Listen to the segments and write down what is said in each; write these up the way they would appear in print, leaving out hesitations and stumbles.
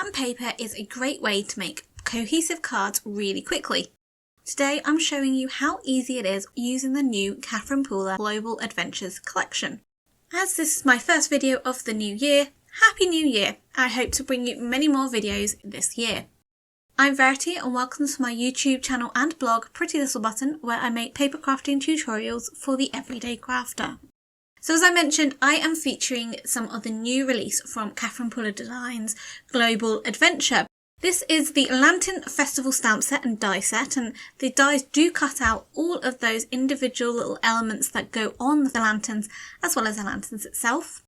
Pattern paper is a great way to make cohesive cards really quickly. Today I'm showing you how easy it is using the new Catherine Pooler Global Adventures collection. As this is my first video of the new year, Happy New Year! I hope to bring you many more videos this year. I'm Verity and welcome to my YouTube channel and blog Pretty Little Button, where I make paper crafting tutorials for the everyday crafter. So as I mentioned, I am featuring some of the new release from Catherine Pooler Designs Global Adventure. This is the Lantern Festival stamp set and die set, and the dies do cut out all of those individual little elements that go on the lanterns as well as the lanterns itself.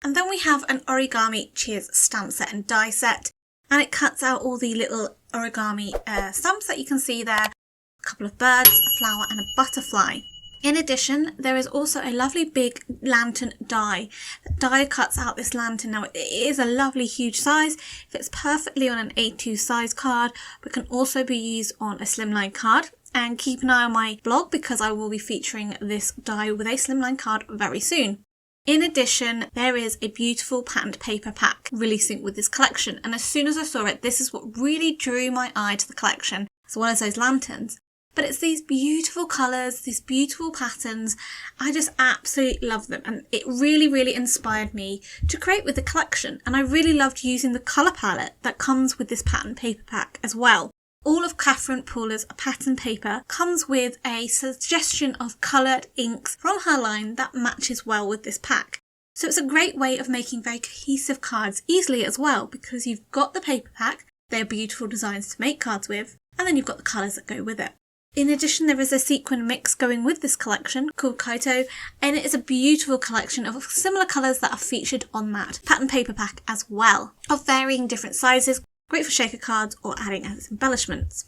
And then we have an Origami Cheers stamp set and die set, and it cuts out all the little origami stamps that you can see there, a couple of birds, a flower and a butterfly. In addition, there is also a lovely big lantern die. The die cuts out this lantern. Now it is a lovely huge size, fits perfectly on an A2 size card, but can also be used on a slimline card. And keep an eye on my blog because I will be featuring this die with a slimline card very soon. In addition, there is a beautiful patterned paper pack releasing with this collection, and as soon as I saw it, this is what really drew my eye to the collection, as well as those lanterns. But it's these beautiful colours, these beautiful patterns. I just absolutely love them, and it really inspired me to create with the collection, and I really loved using the colour palette that comes with this pattern paper pack as well. All of Catherine Pooler's pattern paper comes with a suggestion of coloured inks from her line that matches well with this pack. So it's a great way of making very cohesive cards easily as well, because you've got the paper pack, they're beautiful designs to make cards with, and then you've got the colours that go with it. In addition, there is a sequin mix going with this collection called Kyto, and it is a beautiful collection of similar colours that are featured on that pattern paper pack as well, of varying different sizes, great for shaker cards or adding as embellishments.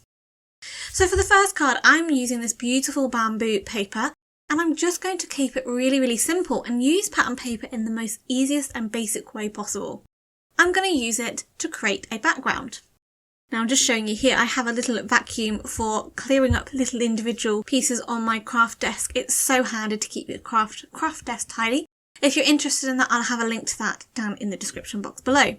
So for the first card, I'm using this beautiful bamboo paper, and I'm just going to keep it really simple and use pattern paper in the most easiest and basic way possible. I'm going to use it to create a background. Now I'm just showing you here, I have a little vacuum for clearing up little individual pieces on my craft desk. It's so handy to keep your craft desk tidy. If you're interested in that, I'll have a link to that down in the description box below.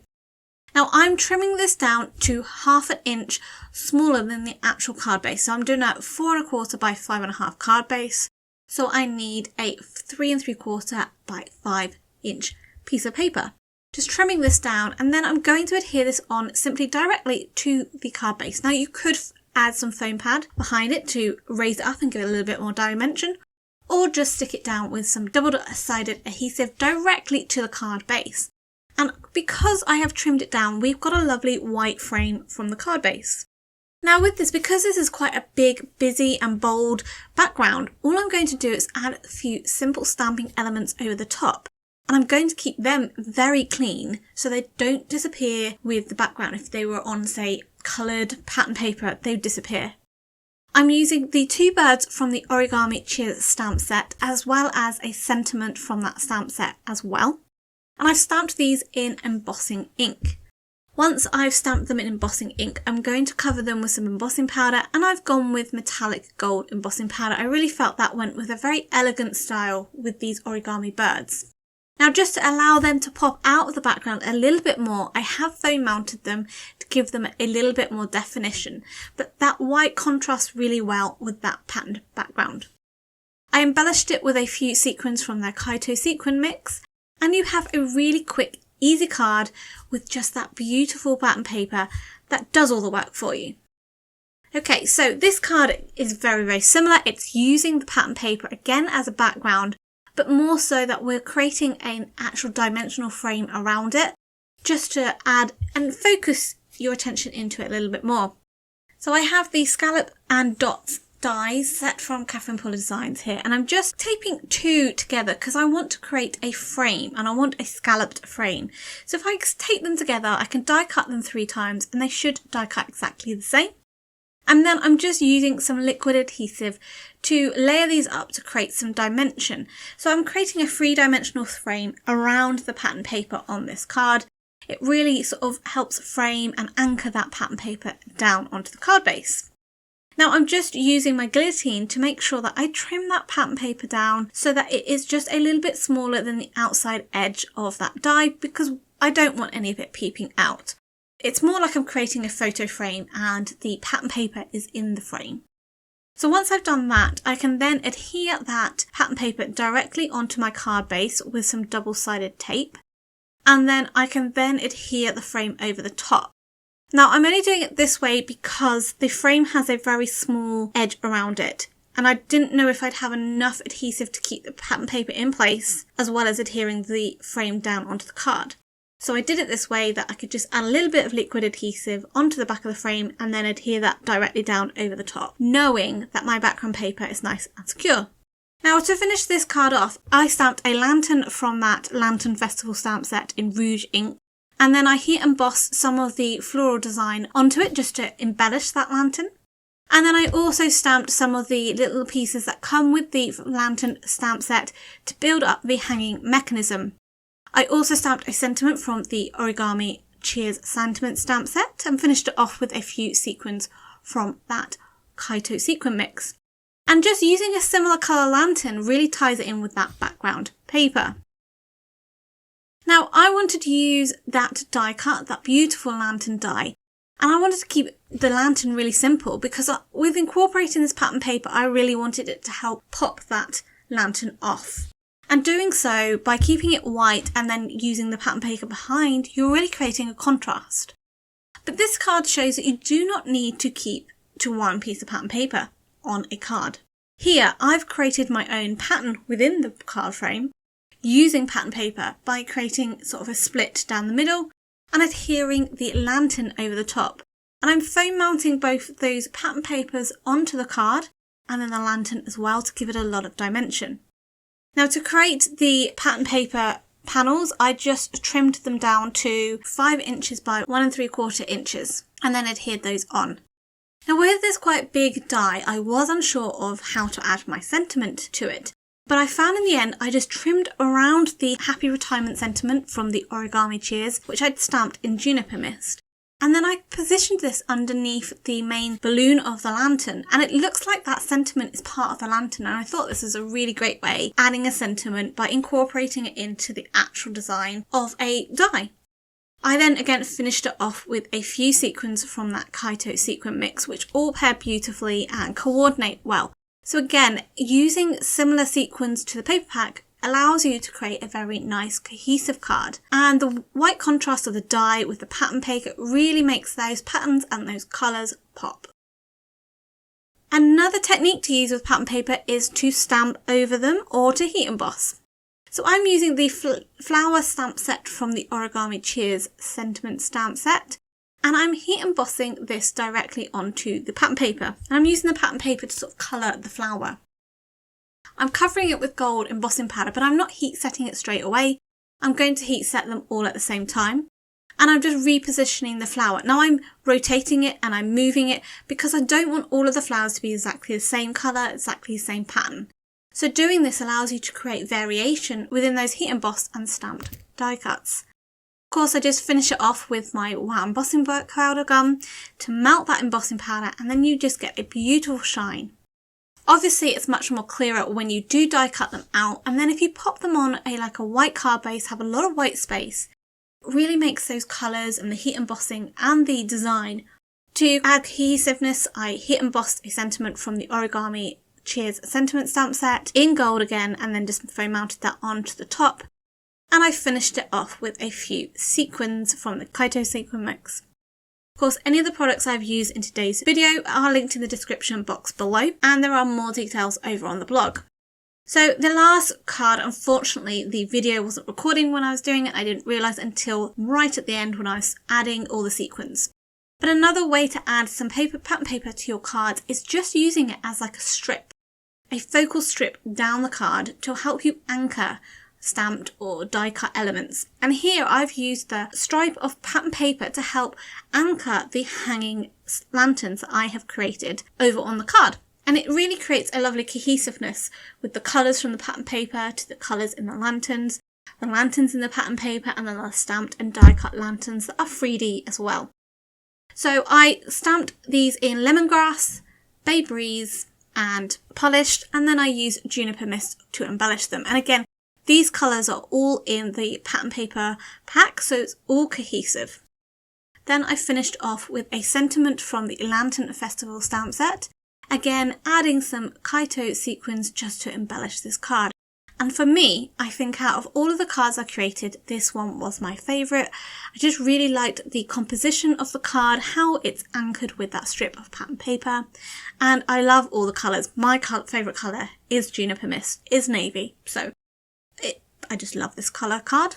Now I'm trimming this down to 1/2 inch smaller than the actual card base. So I'm doing a 4 1/4 by 5 1/2 card base. So I need a 3 3/4 by 5 inch piece of paper. Just trimming this down, and then I'm going to adhere this on simply directly to the card base. Now you could add some foam pad behind it to raise it up and give it a little bit more dimension, or just stick it down with some double-sided adhesive directly to the card base. And because I have trimmed it down, we've got a lovely white frame from the card base. Now with this, because this is quite a big, busy and bold background, all I'm going to do is add a few simple stamping elements over the top. And I'm going to keep them very clean so they don't disappear with the background. If they were on, say, coloured pattern paper, they would disappear. I'm using the 2 birds from the Origami Cheers stamp set, as well as a sentiment from that stamp set as well. And I've stamped these in embossing ink. Once I've stamped them in embossing ink, I'm going to cover them with some embossing powder, and I've gone with metallic gold embossing powder. I really felt that went with a very elegant style with these origami birds. Now just to allow them to pop out of the background a little bit more, I have foam mounted them to give them a little bit more definition, but that white contrasts really well with that patterned background. I embellished it with a few sequins from their Kyto Sequin mix, and you have a really quick, easy card with just that beautiful pattern paper that does all the work for you. Okay, so this card is very similar. It's using the pattern paper again as a background, but more so that we're creating an actual dimensional frame around it, just to add and focus your attention into it a little bit more. So I have the scallop and dots dies set from Catherine Pooler Designs here, and I'm just taping 2 together because I want to create a frame, and I want a scalloped frame. So if I tape them together, I can die cut them 3 times and they should die cut exactly the same. And then I'm just using some liquid adhesive to layer these up to create some dimension. So I'm creating a 3-dimensional frame around the pattern paper on this card. It really sort of helps frame and anchor that pattern paper down onto the card base. Now I'm just using my guillotine to make sure that I trim that pattern paper down so that it is just a little bit smaller than the outside edge of that die, because I don't want any of it peeping out. it's more like I'm creating a photo frame and the pattern paper is in the frame. So once I've done that, I can then adhere that pattern paper directly onto my card base with some double-sided tape. And then I can then adhere the frame over the top. Now I'm only doing it this way because the frame has a very small edge around it. And I didn't know if I'd have enough adhesive to keep the pattern paper in place, as well as adhering the frame down onto the card. So I did it this way that I could just add a little bit of liquid adhesive onto the back of the frame and then adhere that directly down over the top, knowing that my background paper is nice and secure. Now to finish this card off, I stamped a lantern from that Lantern Festival stamp set in Rouge ink, and then I heat embossed some of the floral design onto it just to embellish that lantern. And then I also stamped some of the little pieces that come with the lantern stamp set to build up the hanging mechanism. I also stamped a sentiment from the Origami Cheers sentiment stamp set and finished it off with a few sequins from that Kyto Sequin mix. And just using a similar colour lantern really ties it in with that background paper. Now I wanted to use that die cut, that beautiful lantern die, and I wanted to keep the lantern really simple because with incorporating this pattern paper I really wanted it to help pop that lantern off. And doing so, by keeping it white and then using the pattern paper behind, you're really creating a contrast. But this card shows that you do not need to keep to one piece of pattern paper on a card. Here, I've created my own pattern within the card frame using pattern paper by creating sort of a split down the middle and adhering the lantern over the top. And I'm foam mounting both those pattern papers onto the card and then the lantern as well to give it a lot of dimension. Now to create the pattern paper panels, I just trimmed them down to 5 inches by 1 3/4 inches and then adhered those on. Now with this quite big die, I was unsure of how to add my sentiment to it, but I found in the end I just trimmed around the Happy Retirement sentiment from the Origami Cheers, which I'd stamped in Juniper Mist. And then I positioned this underneath the main balloon of the lantern, and it looks like that sentiment is part of the lantern, and I thought this is a really great way adding a sentiment by incorporating it into the actual design of a die. I then again finished it off with a few sequins from that Kyto Sequin mix, which all pair beautifully and coordinate well. So again, using similar sequins to the paper pack allows you to create a very nice cohesive card. And the white contrast of the die with the pattern paper really makes those patterns and those colours pop. Another technique to use with pattern paper is to stamp over them or to heat emboss. So I'm using the flower stamp set from the Origami Cheers sentiment stamp set, and I'm heat embossing this directly onto the pattern paper. And I'm using the pattern paper to sort of colour the flower. I'm covering it with gold embossing powder, but I'm not heat setting it straight away. I'm going to heat set them all at the same time. And I'm just repositioning the flower. Now I'm rotating it and I'm moving it because I don't want all of the flowers to be exactly the same colour, exactly the same pattern. So doing this allows you to create variation within those heat embossed and stamped die cuts. Of course, I just finish it off with my Wow embossing powder gum to melt that embossing powder, and then you just get a beautiful shine. Obviously, it's much more clearer when you do die cut them out, and then if you pop them on like a white card base, have a lot of white space, it really makes those colours and the heat embossing and the design. To add cohesiveness, I heat embossed a sentiment from the Origami Cheers sentiment stamp set in gold again, and then just foam mounted that onto the top. And I finished it off with a few sequins from the Kyto Sequin mix. Of course, any of the products I've used in today's video are linked in the description box below, and there are more details over on the blog. So the last card, unfortunately, the video wasn't recording when I was doing it. I didn't realise until right at the end when I was adding all the sequins. But another way to add some pattern paper to your card is just using it as like a strip, a focal strip down the card to help you anchor stamped or die cut elements. And here I've used the stripe of pattern paper to help anchor the hanging lanterns that I have created over on the card. And it really creates a lovely cohesiveness with the colours from the pattern paper to the colours in the lanterns in the pattern paper, and then the stamped and die cut lanterns that are 3D as well. So I stamped these in lemongrass, Bay Breeze and polished, and then I used Juniper Mist to embellish them. And again, these colours are all in the pattern paper pack, so it's all cohesive. Then I finished off with a sentiment from the Lantern Festival stamp set, again adding some Kyto sequins just to embellish this card. And for me, I think out of all of the cards I created, this one was my favourite. I just really liked the composition of the card, how it's anchored with that strip of pattern paper. And I love all the colours. My favourite colour is Juniper Mist, is navy. So I just love this colour card.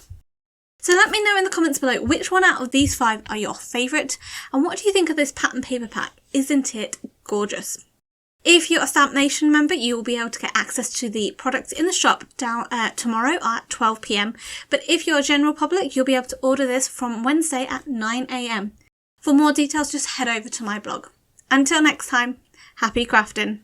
So let me know in the comments below which one out of these 5 are your favourite. And what do you think of this pattern paper pack? Isn't it gorgeous? If you're a Stamp Nation member, you will be able to get access to the products in the shop tomorrow at 12 PM. But if you're a general public, you'll be able to order this from Wednesday at 9 AM. For more details, just head over to my blog. Until next time, happy crafting!